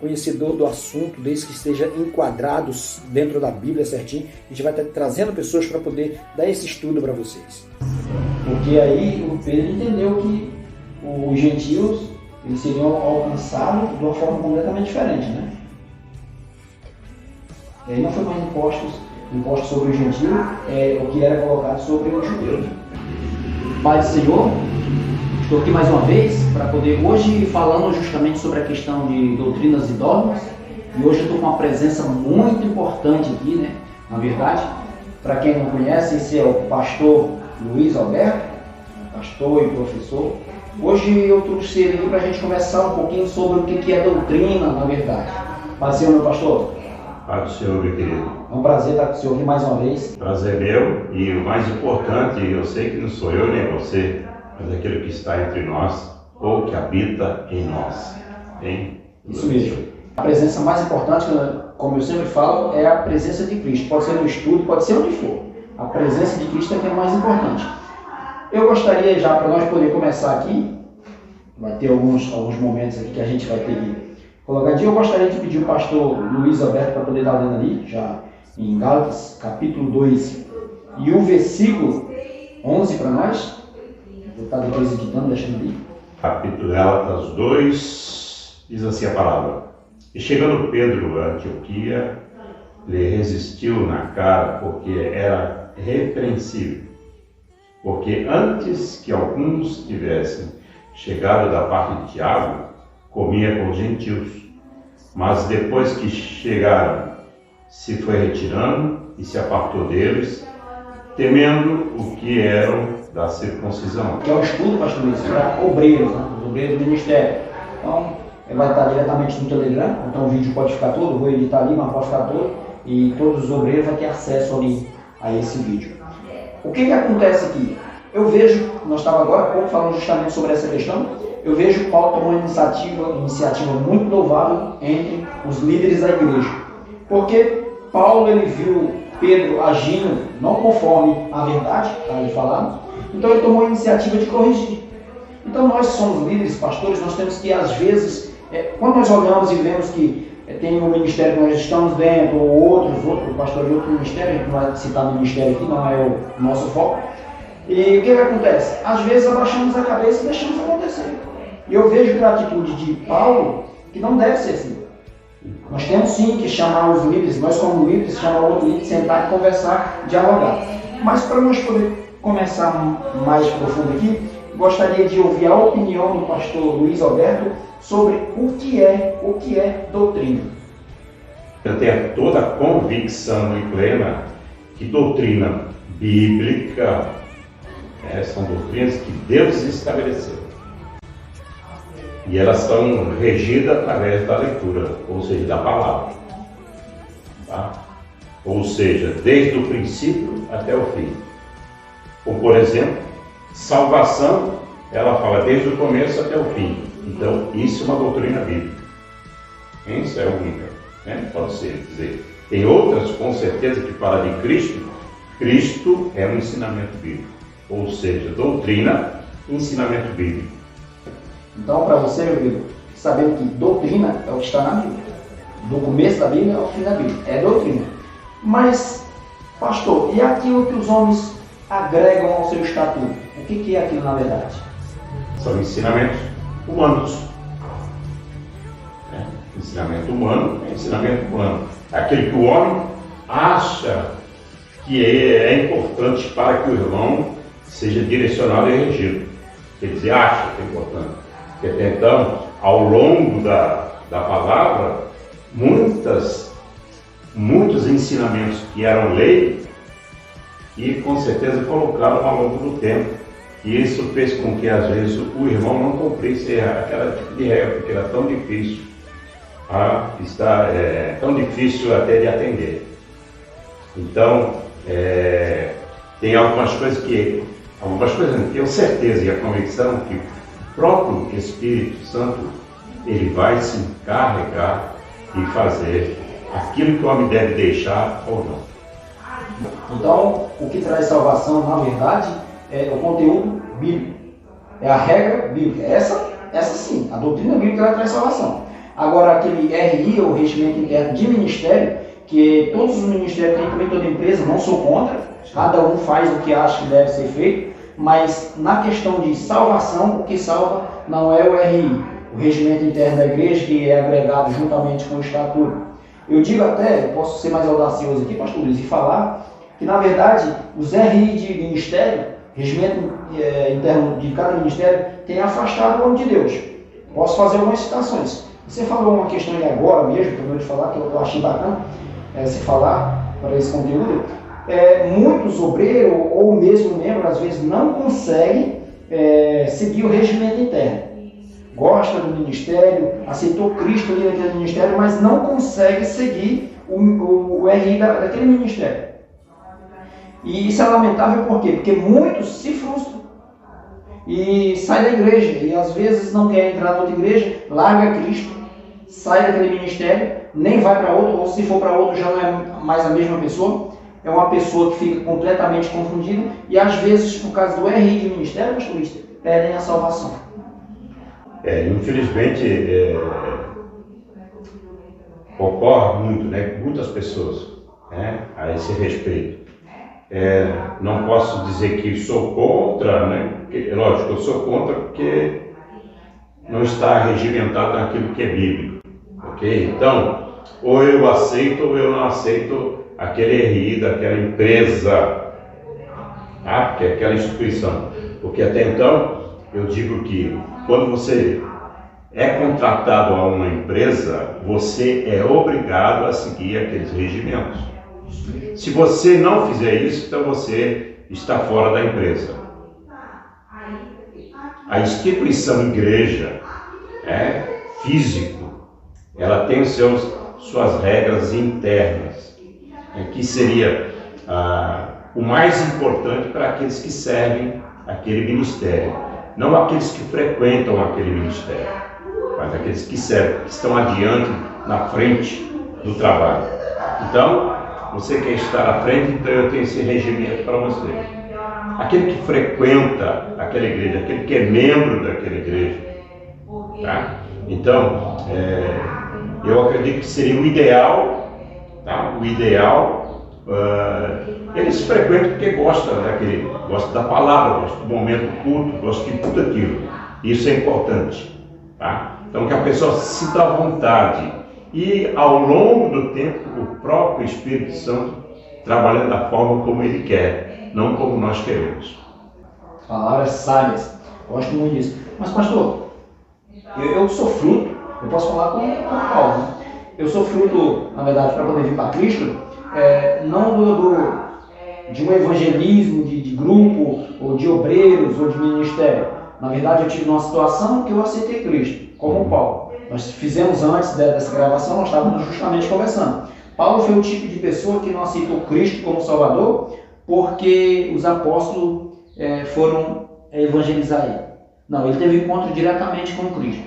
conhecedor do assunto, desde que esteja enquadrado dentro da Bíblia certinho. A gente vai estar trazendo pessoas para poder dar esse estudo para vocês. Porque aí o Pedro entendeu que os gentios eles seriam alcançados de uma forma completamente diferente, né? E aí não foi mais impostos sobre o gentio, o que era colocado sobre os judeus. Pai do Senhor, estou aqui mais uma vez para poder, hoje falando justamente sobre a questão de doutrinas e dogmas, e hoje eu estou com uma presença muito importante aqui, né? Na verdade, para quem não conhece, esse é o pastor Luiz Alberto, pastor e professor. Hoje eu trouxe ele aqui para a gente conversar um pouquinho sobre o que é doutrina, na verdade. Paz do Senhor, meu pastor. Paz do Senhor, meu querido. É um prazer estar com o senhor aqui mais uma vez. Prazer meu, e o mais importante, eu sei que não sou eu nem você, mas aquele que está entre nós, ou que habita em nós. Hein? Isso mesmo. A presença mais importante, como eu sempre falo, é a presença de Cristo. Pode ser no estudo, pode ser onde for. A presença de Cristo é que é mais importante. Eu gostaria já, para nós poder começar aqui, vai ter alguns momentos aqui que a gente vai ter que colocar aqui. Eu gostaria de pedir o pastor Luiz Alberto para poder estar lendo ali, já em Gálatas, capítulo 2, e o versículo 11 para nós. Vou estar depois editando, deixando ali. Capítulo Gálatas 2, diz assim a palavra: E chegando Pedro a Antioquia, lhe resistiu na cara, porque era repreensível. Porque antes que alguns tivessem chegado da parte de Tiago, comia com os gentios. Mas depois que chegaram, se foi retirando e se apartou deles, temendo o que eram da circuncisão. Que é o estudo, pastor Luiz, para obreiros, né? Os obreiros do ministério. Então, vai estar diretamente no Telegram, então o vídeo pode ficar todo, vou editar ali, mas pode ficar todo, e todos os obreiros vão ter acesso ali a esse vídeo. O que acontece aqui? Eu vejo, nós estávamos agora há pouco falando justamente sobre essa questão, eu vejo Paulo tomando uma iniciativa muito louvável entre os líderes da igreja. Porque Paulo ele viu Pedro agindo não conforme a verdade, está ali falando, então ele tomou a iniciativa de corrigir. Então nós somos líderes, pastores, nós temos que às vezes, quando nós olhamos e vemos que tem um ministério que nós estamos dentro, ou outro pastor de outro ministério, a gente não vai citar no ministério aqui, não é o nosso foco. E o que acontece? Às vezes abaixamos a cabeça e deixamos acontecer. E eu vejo pela atitude de Paulo que não deve ser assim. Nós temos sim que chamar os líderes, nós como líderes, chamar o outro líder, sentar e conversar, dialogar. Mas para nós poder começar mais profundo aqui, gostaria de ouvir a opinião do pastor Luiz Alberto sobre o que é doutrina. Eu tenho toda a convicção e plena que doutrina bíblica são doutrinas que Deus estabeleceu. E elas são regidas através da leitura, ou seja, da palavra. Tá? Ou seja, desde o princípio até o fim. Como, por exemplo, salvação, ela fala desde o começo até o fim. Então, isso é uma doutrina bíblica. Isso é única, né? Pode ser dizer. Tem outras, com certeza, que falam de Cristo. Cristo é um ensinamento bíblico. Ou seja, doutrina, ensinamento bíblico. Então, para você, meu amigo, sabendo que doutrina é o que está na Bíblia. Do começo da Bíblia ao fim da Bíblia. É doutrina. Mas, pastor, e aquilo que os homens agregam ao seu estatuto? O que é aquilo na verdade? São ensinamentos humanos. Ensinamento humano é ensinamento humano. Aquele que o homem acha que é importante para que o irmão seja direcionado e regido. Quer dizer, acha que é importante. Porque até então, ao longo da palavra, muitos ensinamentos que eram lei e com certeza colocaram ao longo do tempo. E isso fez com que às vezes o irmão não cumprisse aquela tipo de regra, porque era tão difícil, tão difícil até de atender. Então, tem algumas coisas que eu tenho certeza e a convicção que o próprio Espírito Santo ele vai se encarregar de fazer aquilo que o homem deve deixar ou não. Então, o que traz salvação, na verdade, é o conteúdo bíblico. É a regra bíblica. Essa sim, a doutrina bíblica ela traz salvação. Agora, aquele RI, ou Regimento Interno de Ministério, que todos os ministérios têm, também toda empresa, não sou contra, cada um faz o que acha que deve ser feito, mas na questão de salvação, o que salva não é o RI, o Regimento Interno da Igreja, que é agregado juntamente com o Estatuto. Eu digo até, eu posso ser mais audacioso aqui, pastor Luiz, e falar que, na verdade, os RI de ministério, Regimento Interno de cada ministério, tem afastado o homem de Deus. Posso fazer algumas citações. Você falou uma questão aí agora mesmo, que eu vou te falar, que eu achei bacana se falar para esse conteúdo. Muitos obreiros ou mesmo membros, às vezes, não conseguem seguir o regimento interno. Gosta do ministério, aceitou Cristo ali naquele ministério, mas não consegue seguir o RI daquele ministério. E isso é lamentável por quê? Porque muitos se frustram e saem da igreja, e às vezes não quer entrar na outra igreja, larga Cristo, sai daquele ministério, nem vai para outro, ou se for para outro já não é mais a mesma pessoa, é uma pessoa que fica completamente confundida, e às vezes, por causa do RI de ministério, pastor, perdem a salvação. Infelizmente, ocorre muito, né, muitas pessoas, né, a esse respeito. Não posso dizer que sou contra, né? Porque, lógico, eu sou contra porque não está regimentado naquilo que é bíblico, ok? Então, ou eu aceito ou eu não aceito aquele RI daquela empresa, que é aquela instituição. Porque até então, eu digo que quando você é contratado a uma empresa, você é obrigado a seguir aqueles regimentos. Se você não fizer isso, então você está fora da empresa. A instituição igreja físico, ela tem suas regras internas, que seria o mais importante para aqueles que servem aquele ministério. Não aqueles que frequentam aquele ministério, mas aqueles que servem, que estão adiante, na frente do trabalho. Então, você quer estar à frente, então eu tenho esse regimento para você. Aquele que frequenta aquela igreja, aquele que é membro daquela igreja. Tá? Então, eu acredito que seria o ideal, tá? O ideal, eles frequentam porque gostam da palavra, gostam do momento culto, gostam de tudo aquilo. Isso é importante. Tá? Então, que a pessoa se sinta à vontade. E ao longo do tempo, o próprio Espírito Santo trabalhando da forma como Ele quer, não como nós queremos. Palavras sábias, gosto muito disso. Mas, pastor, eu sou fruto, eu posso falar com Paulo, né? Eu sou fruto, na verdade, para poder vir para Cristo, não de um evangelismo de grupo, ou de obreiros, ou de ministério. Na verdade, eu tive uma situação que eu aceitei Cristo, como Paulo. Nós fizemos antes dessa gravação, nós estávamos justamente conversando. Paulo foi o tipo de pessoa que não aceitou Cristo como Salvador porque os apóstolos foram evangelizar ele. Não, ele teve encontro diretamente com Cristo.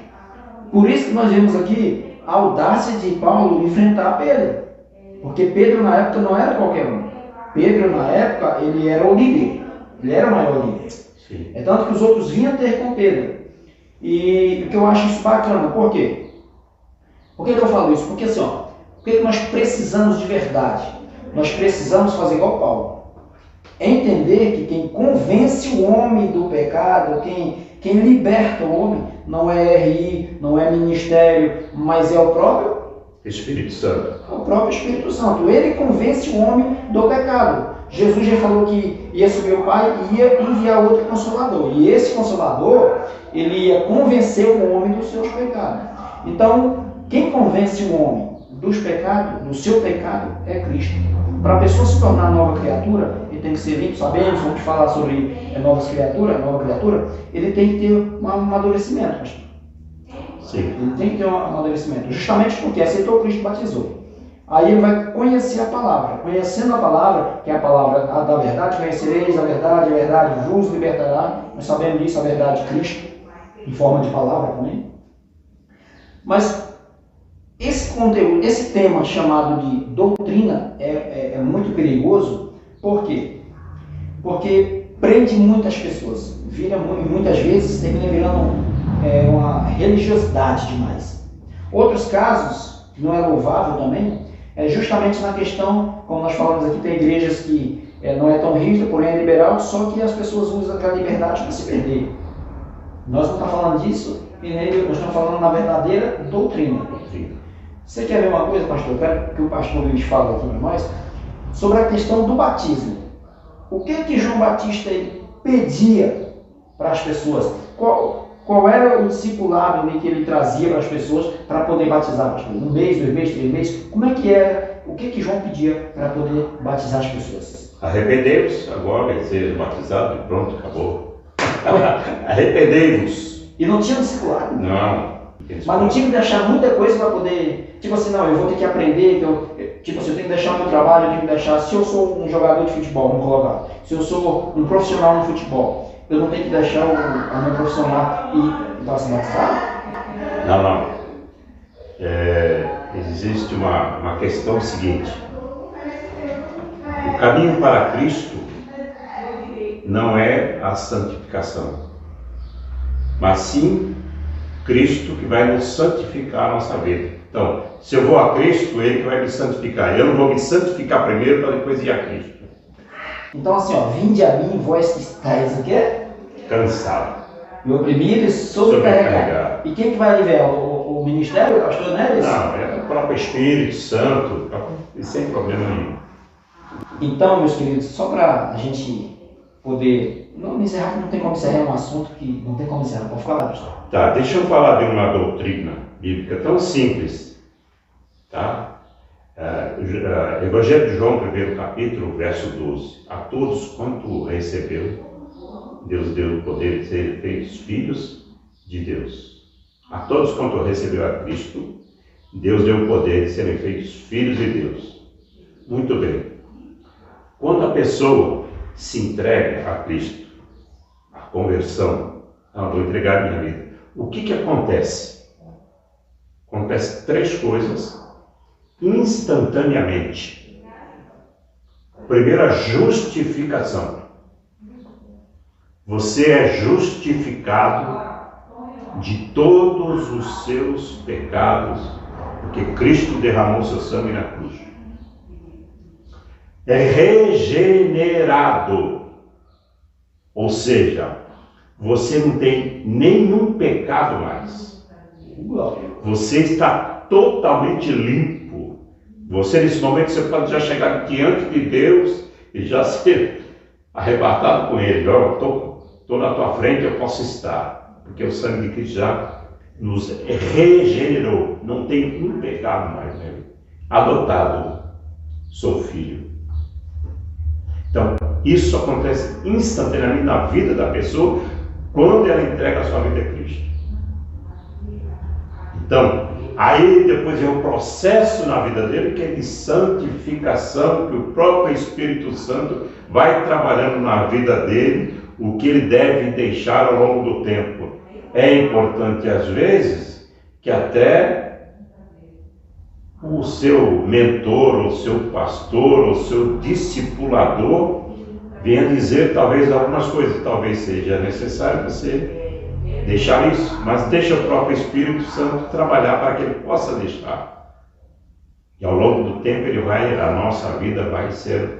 Por isso que nós vemos aqui a audácia de Paulo enfrentar Pedro. Porque Pedro na época não era qualquer um. Pedro na época ele era o líder. Ele era o maior líder. Sim. É tanto que os outros vinham ter com Pedro. E o que eu acho isso bacana, por quê? Por que eu falo isso? Porque assim, o que nós precisamos de verdade? Nós precisamos fazer igual Paulo. Entender que quem convence o homem do pecado, quem liberta o homem, não é RI, não é ministério, mas é o próprio Espírito Santo. O próprio Espírito Santo. Ele convence o homem do pecado. Jesus já falou que ia subir o Pai e ia enviar outro Consolador. E esse Consolador, ele ia convencer o homem dos seus pecados. Então, quem convence o homem dos pecados, do seu pecado, é Cristo. Para a pessoa se tornar nova criatura, ele tem que ser limpo, sabemos, vamos falar sobre nova criatura, ele tem que ter um amadurecimento, pastor. Sim. Ele tem que ter um amadurecimento, justamente porque aceitou Cristo e batizou. Aí ele vai conhecer a palavra. Conhecendo a palavra, que é a palavra da verdade, conhecereis a verdade vos libertará. Nós sabemos disso, a verdade de Cristo, em forma de palavra também. Mas esse conteúdo, esse tema chamado de doutrina é muito perigoso. Por quê? Porque prende muitas pessoas. Muitas vezes termina virando uma religiosidade demais. Outros casos, que não é louvável também, é justamente na questão, como nós falamos aqui, tem igrejas que não é tão rígida, porém é liberal, só que as pessoas usam aquela liberdade para se perder. Nós não estamos falando disso, nós estamos falando na verdadeira doutrina. Você quer ver uma coisa, pastor? Eu quero que o pastor Luiz fale aqui para nós sobre a questão do batismo. O que João Batista pedia para as pessoas? Qual era o discipulado que ele trazia para as pessoas para poder batizar, pastor? 1 mês, 2 meses, 3 meses? Como é que era? O que João pedia para poder batizar as pessoas? Arrependei-vos agora e seja batizado e pronto, acabou. Arrependei-vos. E não tinha discipulado? Não. Mas não tinha que deixar muita coisa para poder... Tipo assim, não, eu vou ter que aprender, tipo assim, eu tenho que deixar o meu trabalho, eu tenho que deixar... Se eu sou um jogador de futebol, vamos colocar. Se eu sou um profissional no futebol, eu não tenho que deixar a minha profissão lá e estar se batizado? Não. Existe uma questão seguinte. O caminho para Cristo não é a santificação, mas sim Cristo que vai nos santificar a nossa vida. Então, se eu vou a Cristo, Ele que vai me santificar. Eu não vou me santificar primeiro para depois ir a Cristo. Então assim, vinde a mim, vós que estáis o quê? Cansado. E oprimido e sobrecarregado. E quem que vai aliviar? O ministério, o pastor Neres? Não, é o próprio Espírito Santo, e sem problema nenhum. Então, meus queridos, só para a gente poder... Não encerrar, que não tem como encerrar um assunto que não tem como encerrar. Pode falar, pastor? Tá, deixa eu falar de uma doutrina bíblica tão simples. Tá? Evangelho de João, 1º capítulo, verso 12. A todos quanto recebeu, Deus deu o poder de serem feitos filhos de Deus. A todos quanto recebeu a Cristo, Deus deu o poder de serem feitos filhos de Deus. Muito bem. Quando a pessoa se entrega a Cristo, a conversão, vou entregar a minha vida, o que acontece? Acontece 3 coisas instantaneamente. Primeiro, a justificação. Você é justificado de todos os seus pecados, porque Cristo derramou seu sangue na cruz. É regenerado, ou seja, você não tem nenhum pecado mais. Você está totalmente limpo. Você, nesse momento, você pode já chegar diante de Deus e já ser arrebatado com Ele. Estou na tua frente, eu posso estar, porque o sangue de Cristo já nos regenerou. Não tem um pecado mais nele. Adotado, sou filho. Então, isso acontece instantaneamente na vida da pessoa quando ela entrega a sua vida a Cristo. Então, aí depois vem o processo na vida dele, que é de santificação, que o próprio Espírito Santo vai trabalhando na vida dele, o que ele deve deixar ao longo do tempo. É importante, às vezes, que até o seu mentor, o seu pastor, o seu discipulador venha dizer talvez algumas coisas. Talvez seja necessário você deixar isso, mas deixa o próprio Espírito Santo trabalhar para que ele possa deixar. E ao longo do tempo a nossa vida vai ser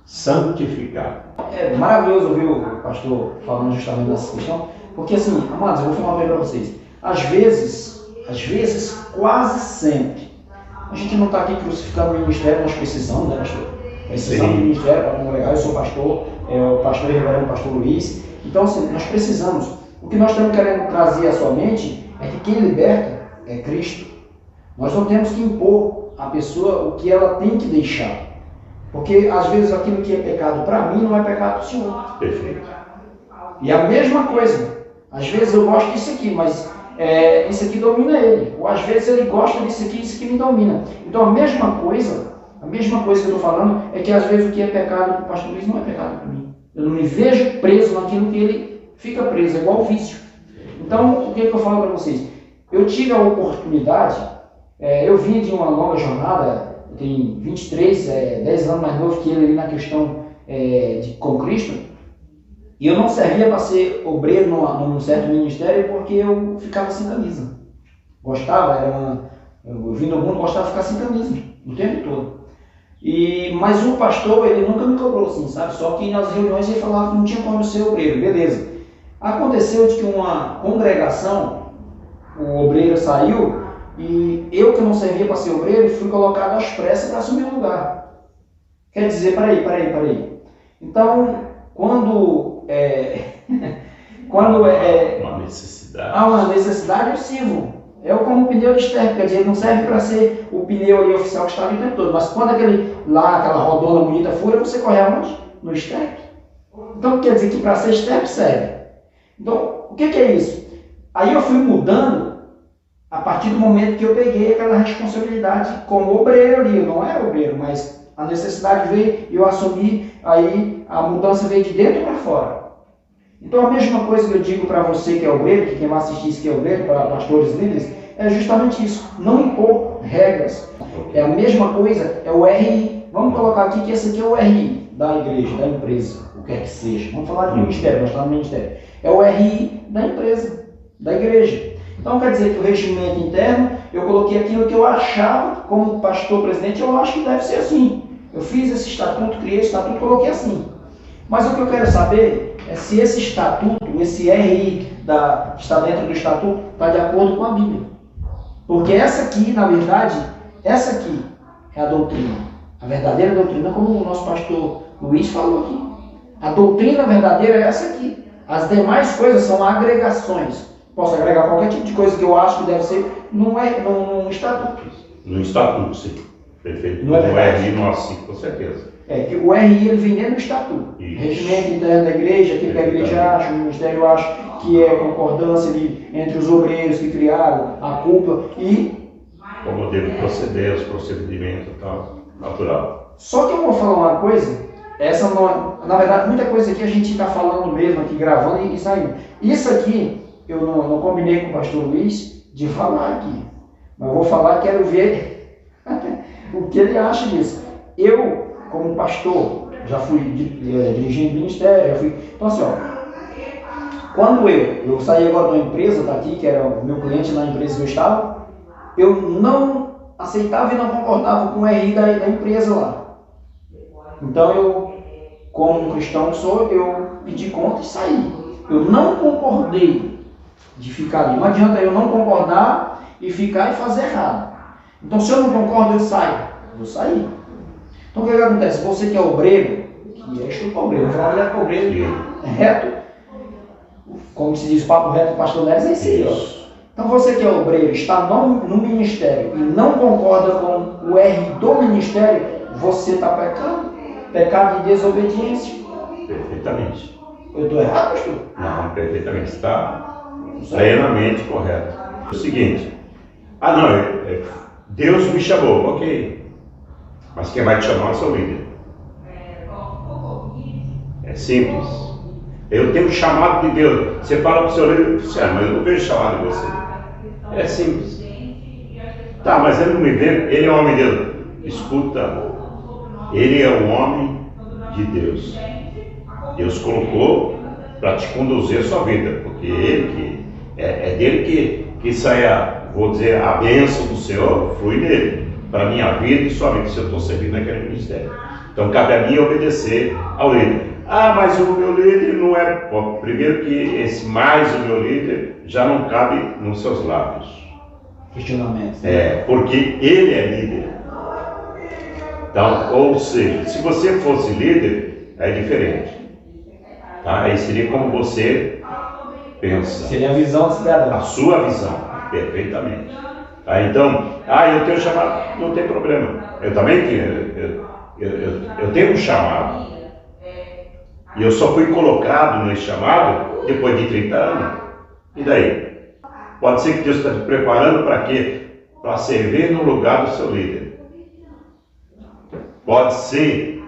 santificada. É maravilhoso ouvir o pastor falando justamente dessa questão, porque assim, amados, eu vou falar bem para vocês. Às vezes, quase sempre, a gente não está aqui crucificando o ministério, nós precisamos, né, pastor? Precisamos do ministério para congregar. Eu sou pastor, o pastor e reverendo pastor Luiz. Então, assim, nós precisamos. O que nós estamos querendo trazer à sua mente é que quem liberta é Cristo. Nós não temos que impor à pessoa o que ela tem que deixar. Porque, às vezes, aquilo que é pecado para mim não é pecado para o senhor. Perfeito. E a mesma coisa. Às vezes eu gosto disso aqui, mas isso aqui domina ele. Ou às vezes ele gosta disso aqui, isso aqui me domina. Então, a mesma coisa que eu estou falando é que, às vezes, o que é pecado para o pastor Luiz não é pecado para mim. Eu não me vejo preso naquilo que ele fica preso, é igual o vício. Então, o que eu falo para vocês? Eu tive a oportunidade, eu vim de uma longa jornada, eu tenho 23, 10 anos mais novo que ele ali na questão com Cristo, e eu não servia para ser obreiro num certo ministério porque eu ficava sem camisa. gostava, eu vim do mundo, gostava de ficar sem camisa o tempo todo. Mas o pastor, ele nunca me cobrou assim, sabe? Só que nas reuniões ele falava que não tinha como ser obreiro, beleza. Aconteceu de que uma congregação, o obreiro saiu e eu que não servia para ser obreiro fui colocado às pressas para assumir o lugar. Quer dizer, peraí. Então, quando há uma necessidade, eu sirvo. É como o pneu de esterco, quer dizer, ele não serve para ser o pneu ali oficial que está ali o tempo todo. Mas quando aquela rodona bonita fura, você corre aonde? No esterco. Então quer dizer que para ser esterco serve. Então, o que é isso? Aí eu fui mudando a partir do momento que eu peguei aquela responsabilidade como obreiro ali. Eu não era obreiro, mas a necessidade veio e eu assumi, aí a mudança veio de dentro para fora. Então a mesma coisa que eu digo para você que é obreiro, que quem vai assistir isso que é obreiro, para pastores líderes, é justamente isso, não impor regras. É a mesma coisa, é o RI. Vamos colocar aqui que esse aqui é o RI da igreja, da empresa, o que é que seja. Vamos falar de ministério, nós estamos no ministério. É o RI da empresa, da igreja. Então quer dizer que o regimento interno, eu coloquei aquilo que eu achava, como pastor presidente, eu acho que deve ser assim. Eu fiz esse estatuto, criei esse estatuto, coloquei assim. Mas o que eu quero saber é se esse estatuto, esse RI que está dentro do estatuto, está de acordo com a Bíblia. Porque essa aqui, na verdade, essa aqui é a doutrina. A verdadeira doutrina, como o nosso pastor Luiz falou aqui. A doutrina verdadeira é essa aqui. As demais coisas são agregações. Posso agregar qualquer tipo de coisa que eu acho que deve ser num estatuto. No estatuto, sim. Perfeito. Não é verdade? RI no AC, com certeza. Que o RI ele vem dentro do estatuto. Isso. Regimento interno da igreja, aquilo que a igreja acha, o ministério acha, que é concordância ali entre os obreiros que criaram, a cúpula e... Como deve proceder, os procedimentos e tal, natural. Só que eu vou falar uma coisa, essa não, na verdade muita coisa aqui a gente está falando mesmo aqui, gravando e saindo. Isso aqui eu não combinei com o pastor Luiz de falar aqui, mas eu vou falar, quero ver o que ele acha disso. Eu, como pastor, já fui dirigindo ministério, então assim, quando eu saí agora de uma empresa, tá aqui, que era o meu cliente na empresa que eu estava, eu não aceitava e não concordava com o RI da empresa lá. Então eu, como cristão que sou, eu pedi conta e saí. Eu não concordei de ficar ali. Não adianta eu não concordar e ficar e fazer errado. Então se eu não concordo, eu saio. Eu vou sair. Então o que acontece? Você que é obreiro, que é chupa obreiro, vou falar mulher que é obreiro, é reto, como se diz, papo reto, pastor Neres, é isso. Então você que é obreiro, está no ministério e não concorda com o R do ministério, você está pecando. Pecado de desobediência. Perfeitamente. Eu estou errado, pastor? Não, perfeitamente. Está plenamente correto. É o seguinte, Deus me chamou, ok. Mas quem vai te chamar é o seu líder. É simples. Eu tenho chamado de Deus. Você fala para o seu líder, mas eu não vejo chamado de você. É simples. Tá, mas ele não me vê, ele é o homem de Deus. Escuta, ele é o homem de Deus. Deus colocou para te conduzir a sua vida, porque é dele que sai vou dizer, a bênção do Senhor flui nele, para a minha vida e sua vida, se eu estou servindo naquele ministério. Então cabe a mim obedecer ao líder. Mas o meu líder não é... Bom, primeiro que esse mais o meu líder já não cabe nos seus lábios. Questionamento. Porque ele é líder. Então, ou seja, se você fosse líder, é diferente. Tá? Aí seria como você pensa. Seria a visão do cidadão. A sua visão, perfeitamente. Tá? Então, eu tenho chamado, não tem problema. Eu também tenho. Eu tenho um chamado. E eu só fui colocado nesse chamado depois de 30 anos. E daí? Pode ser que Deus está te preparando para quê? Para servir no lugar do seu líder. Pode ser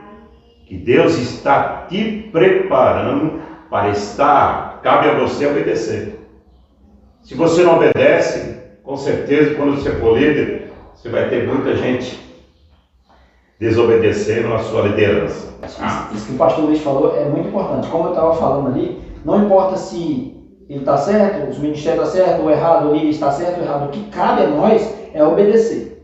que Deus está te preparando para estar, cabe a você obedecer. Se você não obedece, com certeza, quando você for líder, você vai ter muita gente desobedecendo a sua liderança. Isso que o pastor Luiz falou é muito importante. Como eu estava falando ali, não importa se ele está certo, os ministérios estão certos, ou errado, o líder está certo ou errado. O que cabe a nós é obedecer.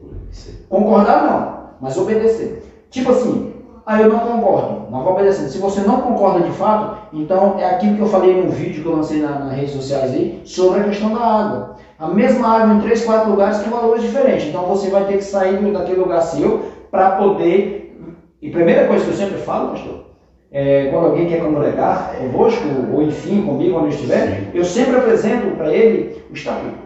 Concordar não, mas obedecer. Tipo assim, eu não concordo, mas vou obedecendo. Se você não concorda de fato, então é aquilo que eu falei num vídeo que eu lancei nas redes sociais aí, sobre a questão da água. A mesma água em 3, 4 lugares tem valores diferentes. Então você vai ter que sair daquele lugar seu para poder... E primeira coisa que eu sempre falo, pastor, quando alguém quer congregar convosco, ou enfim, comigo, onde eu estiver, eu sempre apresento para ele o estatuto.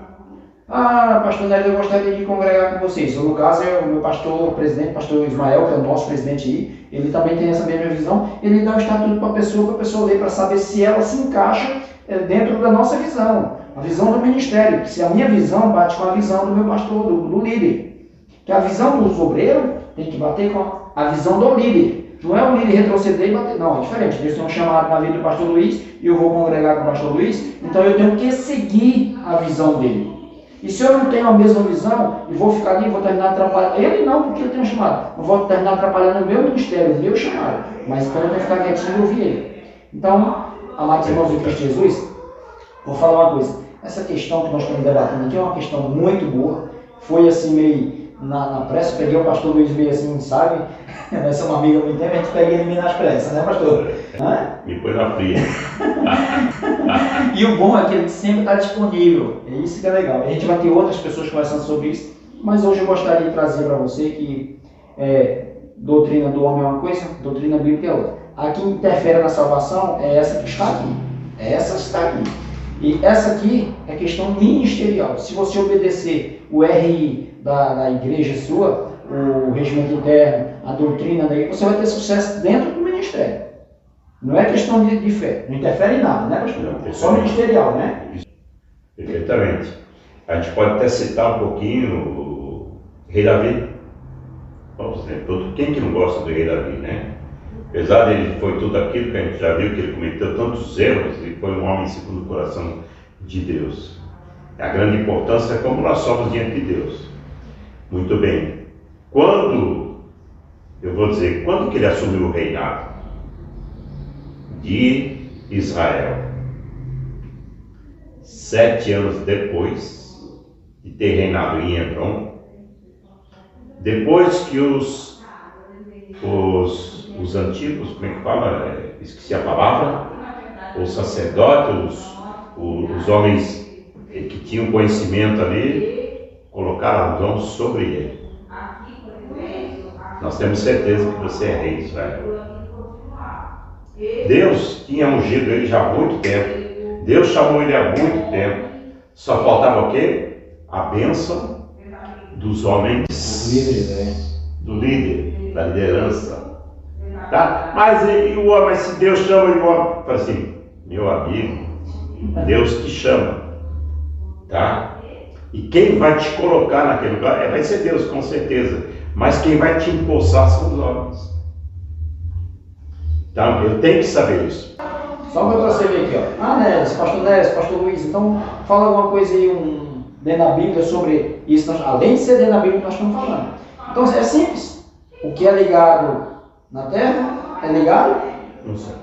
Pastor Nery, eu gostaria de congregar com vocês. No caso, é o meu pastor presidente, pastor Ismael, que é o nosso presidente aí, ele também tem essa mesma visão. Ele dá o estatuto para a pessoa ler, para saber se ela se encaixa dentro da nossa visão, a visão do ministério, se a minha visão bate com a visão do meu pastor, do líder. Que a visão dos obreiros tem que bater com a visão do líder. Não é o líder retroceder e bater, não, é diferente. Deus tem um chamado na vida do pastor Luiz e eu vou congregar com o pastor Luiz, então eu tenho que seguir a visão dele. E se eu não tenho a mesma visão e vou ficar ali, vou terminar atrapalhando, ele não, porque ele tem um chamado, eu vou terminar atrapalhando o meu ministério, o meu chamado, mas então eu tenho que ficar quietinho e ouvir ele. Então, amados irmãos em Cristo Jesus, vou falar uma coisa, essa questão que nós estamos debatendo aqui é uma questão muito boa, foi assim meio na pressa, peguei o pastor Luiz meio assim, sabe, essa é uma amiga muito tempo, a gente pega ele meio nas pressas, né pastor? Me põe na fria. E o bom é que ele sempre está disponível, é isso que é legal. A gente vai ter outras pessoas conversando sobre isso, mas hoje eu gostaria de trazer para você que doutrina do homem é uma coisa, doutrina bíblica é outra. A que interfere na salvação é essa que está aqui, é essa que está aqui. E essa aqui é questão ministerial. Se você obedecer o RI da igreja sua, o regimento interno, a doutrina daí, você vai ter sucesso dentro do ministério. Não é questão de fé, não interfere em nada, né, pastor? É só ministerial, né? Perfeitamente. A gente pode até citar um pouquinho o rei Davi. Vamos dizer, quem que não gosta do rei Davi, né? Apesar dele foi tudo aquilo que a gente já viu, que ele cometeu tantos erros, ele foi um homem segundo o coração de Deus. A grande importância é como nós somos diante de Deus. Muito bem. Quando que ele assumiu o reinado de Israel? 7 anos depois de ter reinado em Hebrom, depois que os antigos, como é que fala? Esqueci a palavra. Os sacerdotes, os homens que tinham conhecimento ali, colocaram as mãos sobre ele. Nós temos certeza que você é rei de Israel. Deus tinha ungido ele já há muito tempo. Deus chamou ele há muito tempo. Só faltava o quê? A bênção dos homens, do líder, da liderança. Tá? Mas se Deus chama ele, o homem fala assim, meu amigo, Deus te chama. Tá? E quem vai te colocar naquele lugar vai ser Deus, com certeza. Mas quem vai te impulsar são os homens. Então, eu tenho que saber isso. Só para você ver aqui, ó. Néris, pastor Luiz, então fala alguma coisa aí dentro da Bíblia sobre isso, além de ser dentro da Bíblia que nós estamos falando. Então é simples. O que é ligado na terra é ligado no céu.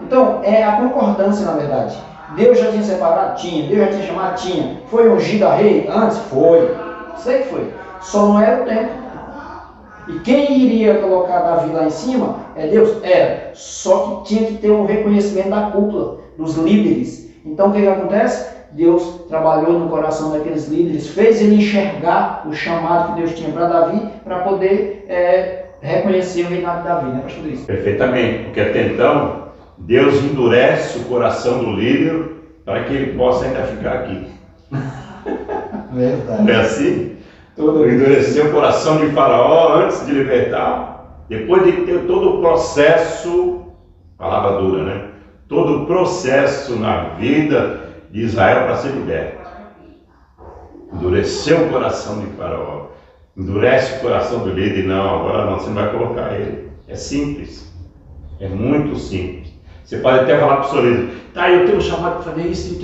Então é a concordância, na verdade. Deus já tinha separado? Tinha. Deus já tinha chamado? Tinha. Foi ungido a rei? Antes? Foi. Sei que foi. Só não era o tempo. E quem iria colocar Davi lá em cima é Deus? Era. Só que tinha que ter um reconhecimento da cúpula, dos líderes. Então o que acontece? Deus trabalhou no coração daqueles líderes, fez ele enxergar o chamado que Deus tinha para Davi, para poder reconhecer o reinado de Davi, né, pastor Luiz? Perfeitamente, porque até então Deus endurece o coração do líder para que ele possa ainda ficar aqui. Verdade. Não é assim? Endureceu o coração de Faraó antes de libertar, depois de ter todo o processo, palavra dura, né? Todo o processo na vida de Israel para ser liberto. Endureceu o coração de Faraó, endurece o coração do líder, não, agora não, você não vai colocar ele. É simples, é muito simples. Você pode até falar para o seu líder, tá, eu tenho um chamado para fazer isso,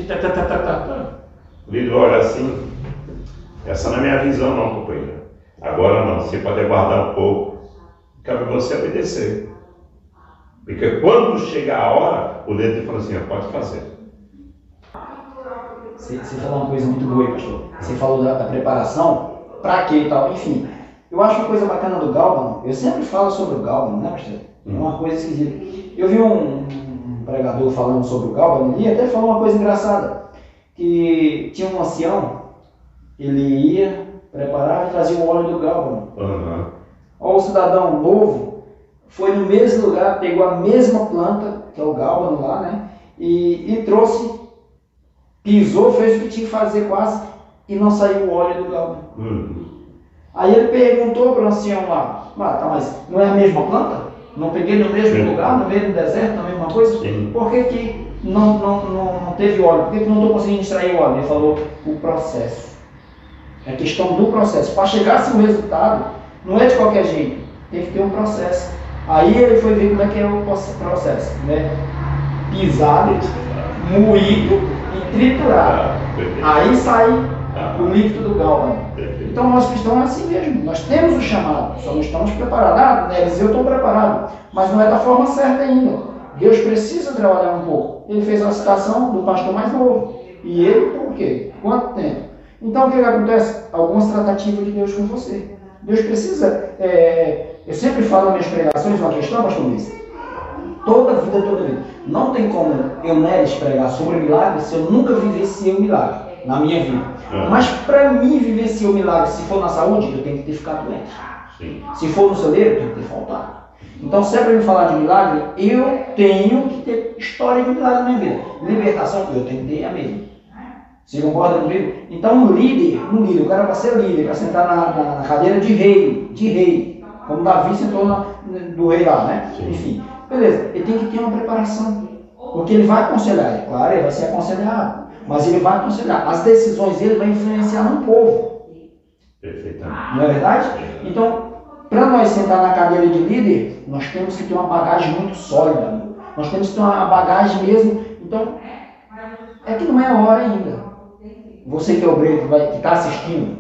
O líder olha assim, essa não é minha visão não, companheiro. Agora não, você pode aguardar um pouco, cabe você obedecer. Porque quando chegar a hora, o líder fala assim, pode fazer. Você falou uma coisa muito boa aí, pastor. Você falou da preparação, pra quê e tal, enfim. Eu acho uma coisa bacana do Galvano, eu sempre falo sobre o Galvano, né, pastor? É uma coisa esquisita. Eu vi um pregador falando sobre o Galvano e até falou uma coisa engraçada, que tinha um ancião, ele ia preparar e trazia o óleo do Galvano. O cidadão novo foi no mesmo lugar, pegou a mesma planta, que é o Galvano lá, né? E trouxe, pisou, fez o que tinha que fazer quase, e não saiu o óleo do Galvano. Aí ele perguntou para o ancião lá, tá, mas não é a mesma planta? Não peguei no mesmo lugar, no mesmo deserto, na mesma coisa? Sim. Por que não teve óleo? Por que não estou conseguindo extrair o óleo? Ele falou, o processo. É questão do processo. Para chegar a esse resultado, não é de qualquer jeito, tem que ter um processo. Aí ele foi ver como é que é o processo, né? Pisado, moído e triturado. Aí sai o líquido do Galvano. Então nós cristãos é assim mesmo, nós temos o chamado, só não estamos preparados. Eliseu estou preparado, mas não é da forma certa ainda. Deus precisa trabalhar um pouco. Ele fez a citação do pastor mais novo. E ele por quê? Quanto tempo? Então o que acontece? Algumas tratativas de Deus com você. Deus precisa, eu sempre falo nas minhas pregações uma questão, pastor Luiz, toda vida. Não tem como eu, Neres, pregar sobre milagre se eu nunca vivenciei um milagre na minha vida. Mas para mim vivenciar o milagre, se for na saúde, eu tenho que ter ficado doente. Sim. Se for no celeiro, eu tenho que ter faltado. Então, se é para me falar de milagre, eu tenho que ter história de milagre na minha vida. Libertação, eu tenho que ter a mesma. Você concorda comigo? Então, um líder, o cara para ser líder, para sentar na cadeira de rei, como Davi sentou do rei lá, né? Sim. Enfim, beleza, ele tem que ter uma preparação. Porque ele vai aconselhar, claro, ele vai ser aconselhado. Mas ele vai aconselhar. As decisões dele vão influenciar no povo. Perfeitamente. Não é verdade? Então, para nós sentar na cadeira de líder, nós temos que ter uma bagagem muito sólida. Nós temos que ter uma bagagem mesmo. Então, é que não é a hora ainda. Você que é obreiro, que está assistindo,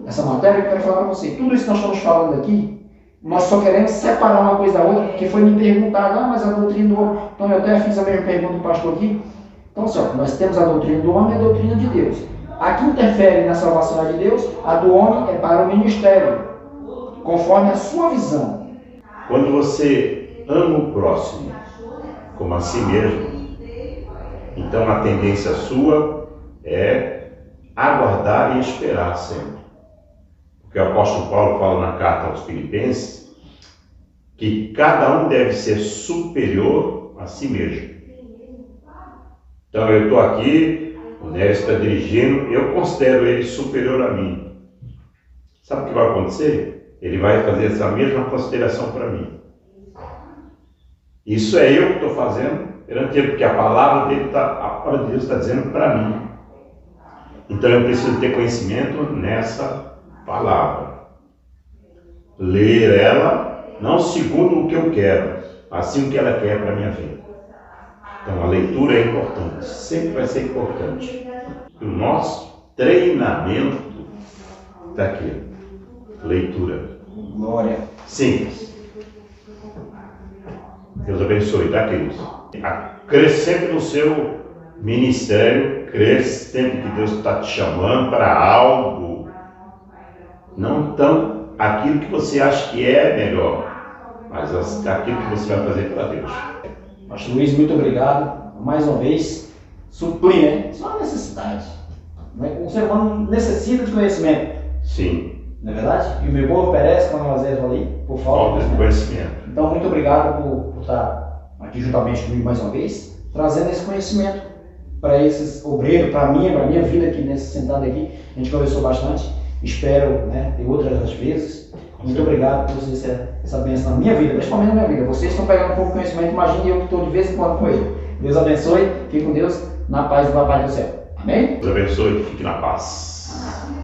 essa matéria, eu quero falar para você. Tudo isso que nós estamos falando aqui, nós só queremos separar uma coisa da outra, porque foi me perguntado, mas a doutrina do homem. Então eu até fiz a mesma pergunta do pastor aqui. Então, só, nós temos a doutrina do homem e a doutrina de Deus. A que interfere na salvação é de Deus, a do homem é para o ministério, conforme a sua visão. Quando você ama o próximo como a si mesmo, então a tendência sua é aguardar e esperar sempre. Porque o apóstolo Paulo fala na carta aos Filipenses que cada um deve ser superior a si mesmo. Então eu estou aqui, o Neres está dirigindo, eu considero ele superior a mim. Sabe o que vai acontecer? Ele vai fazer essa mesma consideração para mim. Isso é eu que estou fazendo perante ele, porque a palavra de Deus está dizendo para mim. Então eu preciso ter conhecimento nessa palavra. Ler ela, não segundo o que eu quero, mas sim o que ela quer para a minha vida. Então a leitura é importante, sempre vai ser importante. O nosso treinamento daquilo. Leitura. Glória. Simples. Deus abençoe, tá, queridos? Cresça sempre no seu ministério, cresça sempre que Deus está te chamando para algo. Não tão aquilo que você acha que é melhor, mas aquilo que você vai fazer para Deus. Pastor Luiz, muito obrigado. Mais uma vez, suprir, né? Isso é uma necessidade. O ser humano necessita de conhecimento. Sim. Não é verdade? E o meu povo perece, como nós ali, por falta de conhecimento. Então, muito obrigado por estar aqui juntamente comigo mais uma vez, trazendo esse conhecimento para esses obreiros, para minha vida aqui, sentado aqui. A gente conversou bastante. Espero, né, ter outras vezes. Muito obrigado por vocês essa bênção na minha vida, principalmente na minha vida. Vocês estão pegando um pouco de conhecimento, imagine eu que estou de vez em quando com ele. Deus abençoe, fique com Deus, na paz do Papai do céu. Amém? Deus abençoe, fique na paz.